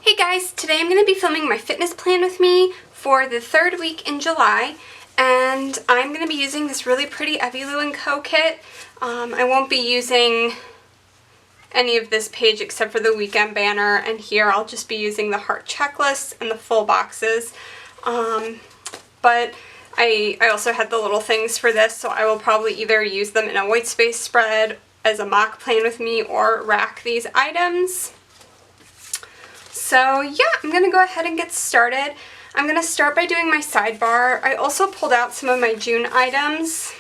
Hey guys, today I'm going to be filming my fitness plan with me for the third week in July, and I'm going to be using this really pretty Evie Lou Co kit. I won't be using any of this page except for the weekend banner, and here I'll just be using the heart checklist and the full boxes. But I also had the little things for this, so I will probably either use them in a white space spread as a mock plan with me or rack these items. So yeah, I'm going to go ahead and get started. I'm going to start by doing my sidebar. I also pulled out some of my June items.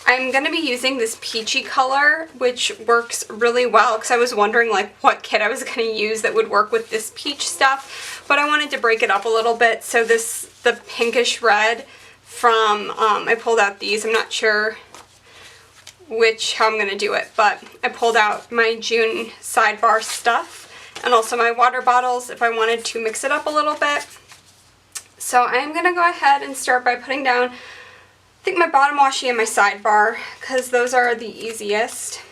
I'm going to be using this peachy color, which works really well because I was wondering like what kit I was going to use that would work with this peach stuff, but I wanted to break it up a little bit. So the pinkish red from, I pulled out these. I'm not sure how I'm going to do it, but I pulled out my June sidebar stuff. And also my water bottles if I wanted to mix it up a little bit. So I'm going to go ahead and start by putting down, I think, my bottom washi and my sidebar, because those are the easiest.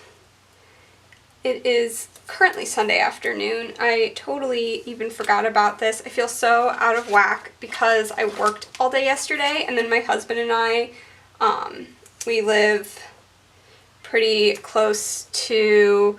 It is currently Sunday afternoon. I totally even forgot about this. I feel so out of whack because I worked all day yesterday, and then my husband and I, we live pretty close to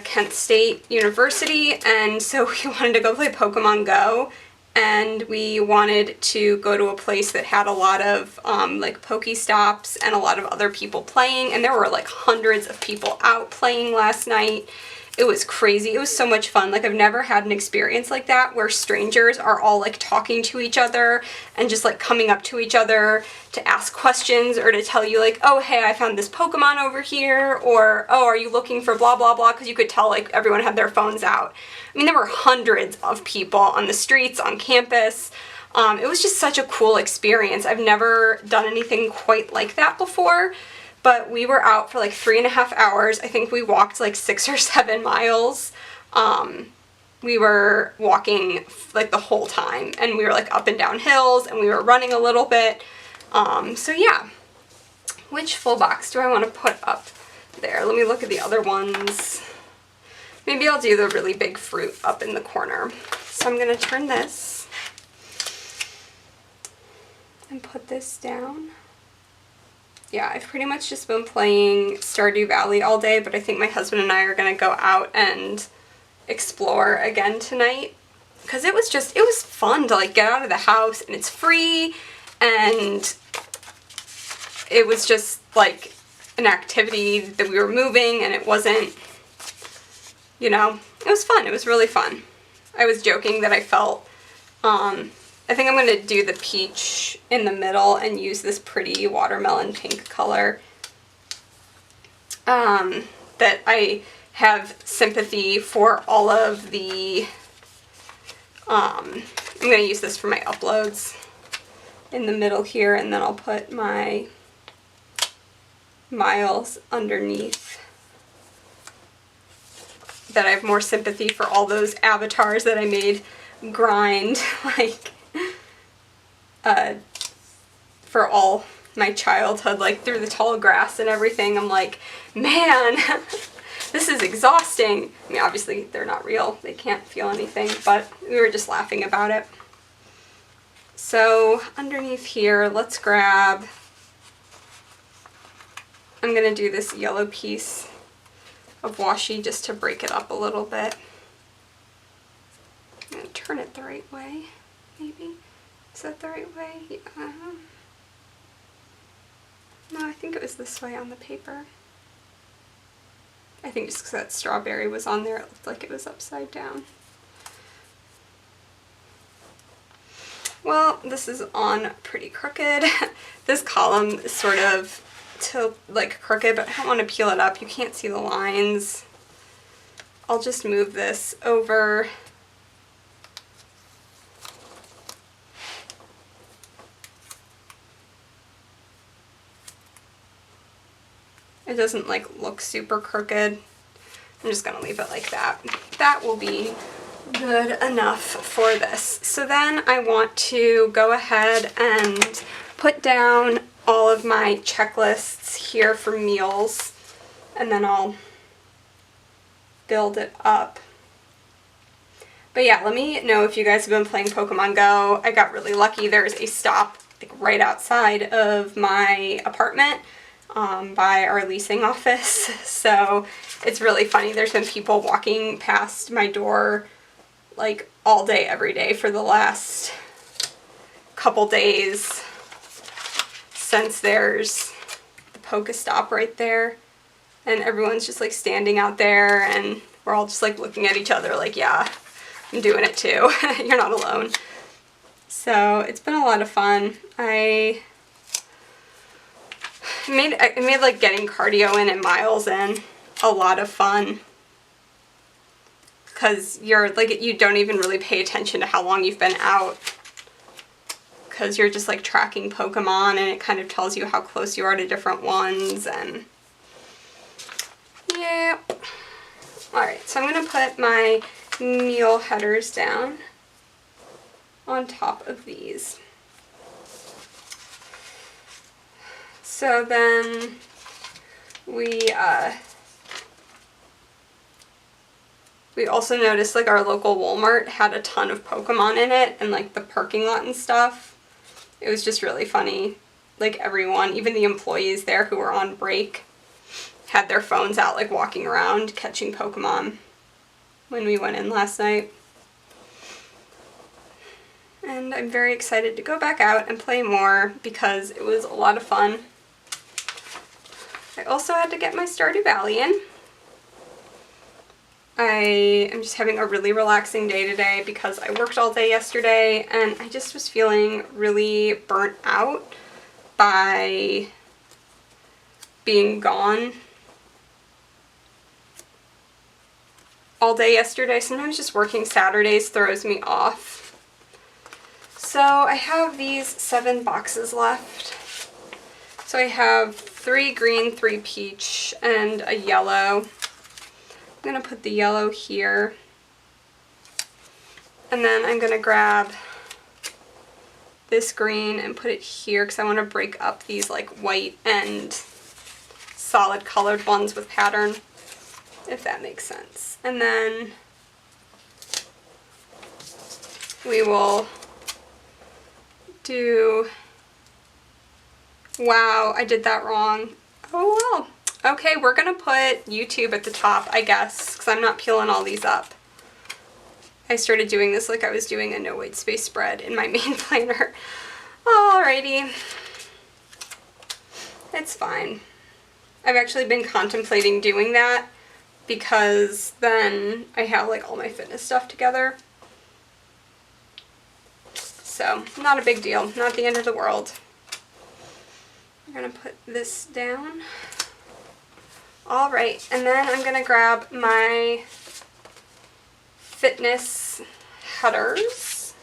Kent State University, and so we wanted to go play Pokemon Go, and we wanted to go to a place that had a lot of like Pokestops and a lot of other people playing, and there were like hundreds of people out playing last night. It was crazy. It was so much fun. Like, I've never had an experience like that where strangers are all like talking to each other and just like coming up to each other to ask questions or to tell you like, oh hey, I found this Pokemon over here, or oh, are you looking for blah blah blah, because you could tell like everyone had their phones out. I mean, there were hundreds of people on the streets, on campus. It was just such a cool experience. I've never done anything quite like that before. But we were out for like 3.5 hours. I think we walked like 6 or 7 miles. We were walking like the whole time, and we were like up and down hills, and we were running a little bit. So yeah, which full box do I want to put up there? Let me look at the other ones. Maybe I'll do the really big fruit up in the corner. So I'm going to turn this and put this down. Yeah, I've pretty much just been playing Stardew Valley all day, but I think my husband and I are going to go out and explore again tonight. Because it was fun to like get out of the house, and it's free, and it was just like an activity that we were moving, and it wasn't, you know, it was fun. It was really fun. I was joking that I felt, I think I'm going to do the peach in the middle and use this pretty watermelon pink color. That I have sympathy for all of the, I'm going to use this for my uploads in the middle here, and then I'll put my miles underneath. That I have more sympathy for all those avatars that I made grind, like, for all my childhood, like through the tall grass and everything. I'm like, man, this is exhausting. I mean, obviously they're not real, they can't feel anything, but we were just laughing about it. So underneath here, let's grab, I'm gonna do this yellow piece of washi just to break it up a little bit. I'm gonna turn it the right way, maybe. Is that the right way? Yeah. No, I think it was this way on the paper. I think just because that strawberry was on there, it looked like it was upside down. Well, this is on pretty crooked. This column is sort of like crooked, but I don't want to peel it up. You can't see the lines. I'll just move this over. It doesn't like look super crooked. I'm just gonna leave it like that. That will be good enough for this. So then I want to go ahead and put down all of my checklists here for meals, and then I'll build it up. But yeah, let me know if you guys have been playing Pokemon Go. I got really lucky. There's a stop like right outside of my apartment by our leasing office. So it's really funny. There's been people walking past my door like all day, every day for the last couple days since there's the Pokestop right there. And everyone's just like standing out there and we're all just like looking at each other like, yeah, I'm doing it too. You're not alone. So it's been a lot of fun. I made like getting cardio in and miles in a lot of fun. Because you're like, you don't even really pay attention to how long you've been out. Because you're just like tracking Pokemon and it kind of tells you how close you are to different ones. And yeah. Alright, so I'm going to put my meal headers down on top of these. So then we also noticed like our local Walmart had a ton of Pokemon in it and like the parking lot and stuff. It was just really funny. Like everyone, even the employees there who were on break, had their phones out like walking around catching Pokemon when we went in last night. And I'm very excited to go back out and play more because it was a lot of fun. I also had to get my Stardew Valley in. I am just having a really relaxing day today because I worked all day yesterday and I just was feeling really burnt out by being gone all day yesterday. Sometimes just working Saturdays throws me off. So I have these 7 boxes left. So I have 3 green, 3 peach, and a yellow. I'm going to put the yellow here. And then I'm going to grab this green and put it here because I want to break up these like white and solid colored ones with pattern, if that makes sense. And then we will do, wow, I did that wrong. Oh well. Okay, we're gonna put YouTube at the top, I guess, because I'm not peeling all these up. I started doing this like I was doing a no white space spread in my main planner. Alrighty. It's fine. I've actually been contemplating doing that because then I have like all my fitness stuff together. So, not a big deal. Not the end of the world. I'm gonna put this down. Alright, and then I'm going to grab my fitness headers.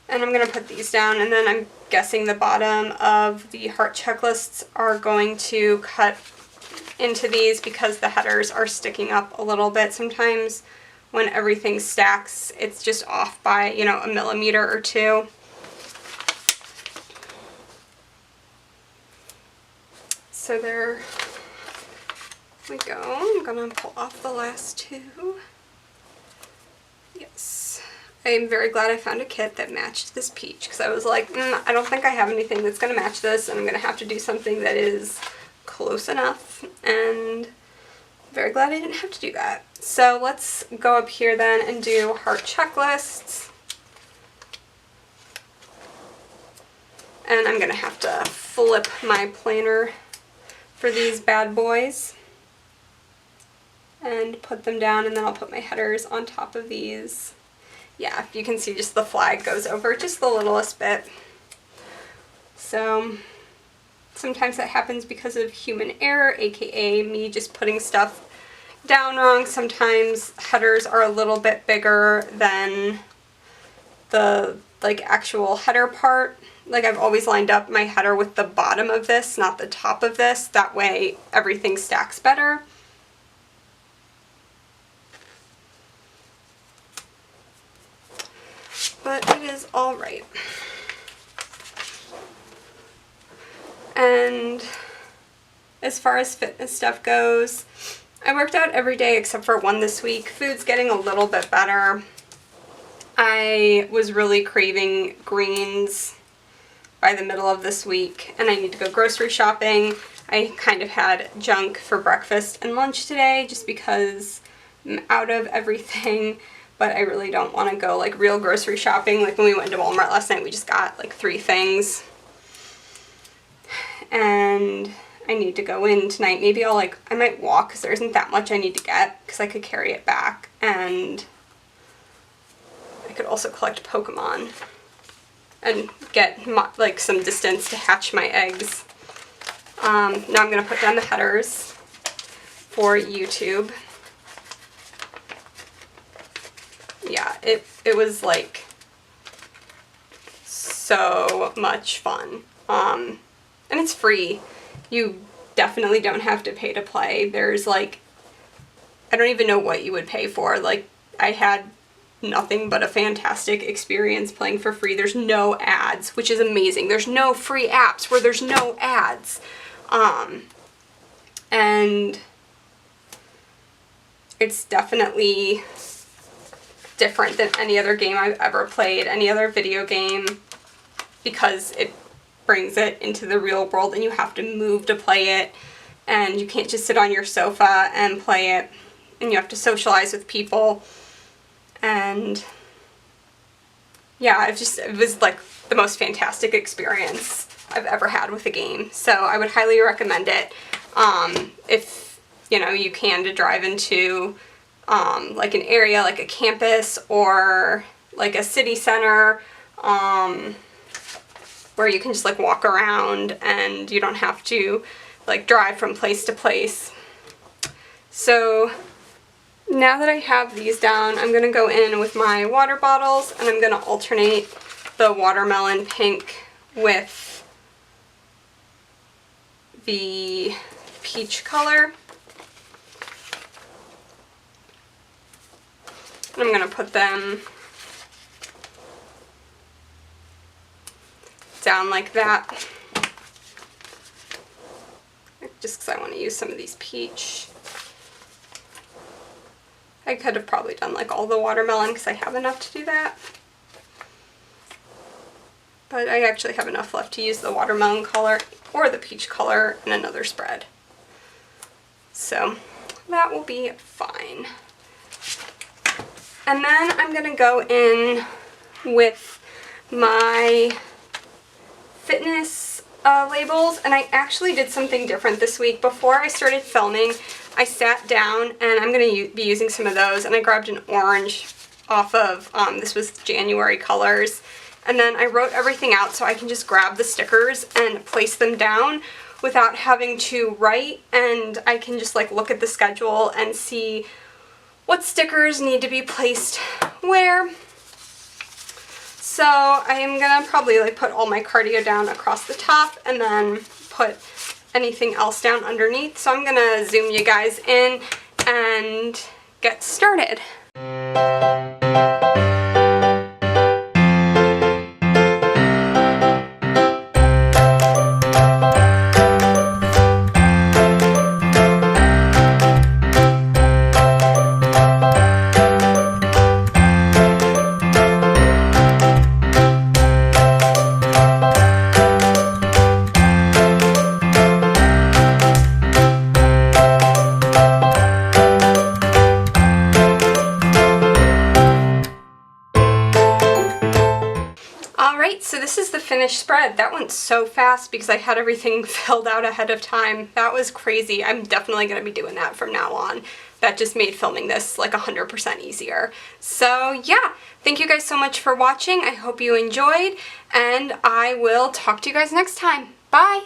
And I'm going to put these down, and then I'm guessing the bottom of the heart checklists are going to cut into these because the headers are sticking up a little bit. Sometimes when everything stacks, it's just off by, you know, a millimeter or two. So there we go. I'm going to pull off the last 2. Yes. I am very glad I found a kit that matched this peach because I was like, I don't think I have anything that's going to match this and I'm going to have to do something that is close enough, and I'm very glad I didn't have to do that. So let's go up here then and do heart checklists. And I'm going to have to flip my planner for these bad boys and put them down, and then I'll put my headers on top of these. Yeah, you can see just the flag goes over just the littlest bit. So sometimes that happens because of human error, aka me just putting stuff down wrong. Sometimes headers are a little bit bigger than the like actual header part. Like I've always lined up my header with the bottom of this, not the top of this. That way everything stacks better. But it is all right. And as far as fitness stuff goes. I worked out every day except for one this week. Food's getting a little bit better. I was really craving greens by the middle of this week, and I need to go grocery shopping. I kind of had junk for breakfast and lunch today just because I'm out of everything, but I really don't want to go like real grocery shopping. Like when we went to Walmart last night, we just got like 3 things. And I need to go in tonight. Maybe I might walk because there isn't that much I need to get because I could carry it back, and I could also collect Pokemon and get like some distance to hatch my eggs. Now I'm going to put down the headers for YouTube. Yeah, it was like so much fun. And it's free. You definitely don't have to pay to play. There's like, I don't even know what you would pay for. Like, I had nothing but a fantastic experience playing for free. There's no ads, which is amazing. There's no free apps where there's no ads. And it's definitely different than any other game I've ever played, any other video game, because it brings it into the real world and you have to move to play it, and you can't just sit on your sofa and play it, and you have to socialize with people. And yeah, it was like the most fantastic experience I've ever had with a game. So I would highly recommend it. If you can, to drive into like an area like a campus or like a city center, where you can just like walk around and you don't have to like drive from place to place. So now that I have these down, I'm going to go in with my water bottles, and I'm going to alternate the watermelon pink with the peach color. And I'm going to put them down like that, just because I want to use some of these peach. I could have probably done like all the watermelon because I have enough to do that, but I actually have enough left to use the watermelon color or the peach color in another spread, so that will be fine. And then I'm going to go in with my fitness labels, and I actually did something different this week. Before I started filming, I sat down, and I'm going to be using some of those, and I grabbed an orange off of, this was January colors, and then I wrote everything out so I can just grab the stickers and place them down without having to write, and I can just like look at the schedule and see what stickers need to be placed where. So I am gonna probably like put all my cardio down across the top and then put anything else down underneath. So I'm gonna zoom you guys in and get started. So this is the finished spread. That went so fast because I had everything filled out ahead of time. That was crazy. I'm definitely going to be doing that from now on. That just made filming this like 100% easier. So yeah, thank you guys so much for watching. I hope you enjoyed, and I will talk to you guys next time. Bye!